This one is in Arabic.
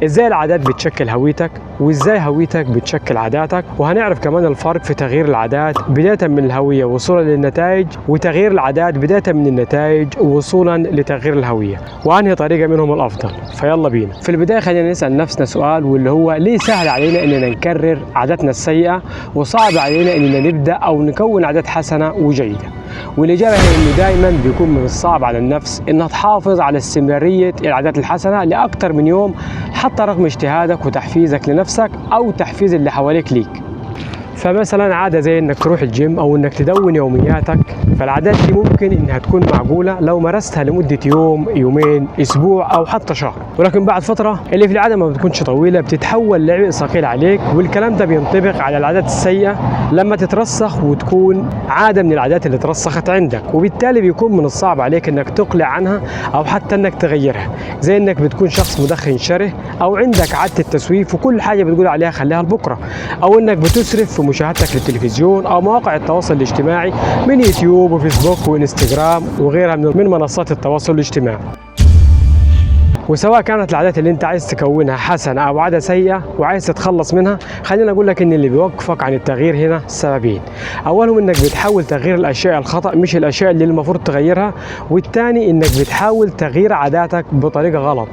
ازاي العادات بتشكل هويتك، وازاي هويتك بتشكل عاداتك، وهنعرف كمان الفرق في تغيير العادات بداية من الهوية وصولا للنتائج، وتغيير العادات بداية من النتائج وصولا لتغيير الهوية، وأنهي طريقة منهم الأفضل. فيلا بينا. في البداية خلينا نسأل نفسنا سؤال، واللي هو ليه سهل علينا إننا نكرر عاداتنا السيئة وصعب علينا إننا نبدأ أو نكون عادات حسنة وجيدة؟ والإجابة هي إنه دائما بيكون من الصعب على النفس إنها تحافظ على استمرارية العادات الحسنة لأكثر من يوم، حتى رغم اجتهادك وتحفيزك لنفسك أو تحفيز اللي حواليك ليك. فمثلا عادة زي انك تروح الجيم او انك تدون يومياتك، فالعادات دي ممكن انها تكون معقولة لو مارستها لمدة يوم، يومين، اسبوع او حتى شهر، ولكن بعد فترة اللي في العادة ما بتكونش طويلة بتتحول لعبء ثقيل عليك. والكلام ده بينطبق على العادات السيئة لما تترسخ وتكون عادة من العادات اللي ترسخت عندك، وبالتالي بيكون من الصعب عليك انك تقلع عنها او حتى انك تغيرها. زي انك بتكون شخص مدخن شره، او عندك عادة التسويف وكل حاجة بتقول عليها خليها لبكرة، او انك بتسرف في مشاهدتك للتلفزيون او مواقع التواصل الاجتماعي من يوتيوب وفيسبوك وانستغرام وغيرها من منصات التواصل الاجتماعي. وسواء كانت العادات اللي انت عايز تكونها حسنة او عادة سيئة وعايز تتخلص منها، خلينا اقول لك ان اللي بيوقفك عن التغيير هنا سببين. اولهم انك بتحاول تغيير الاشياء الخطأ مش الاشياء اللي المفروض تغيرها، والثاني انك بتحاول تغيير عاداتك بطريقة غلط.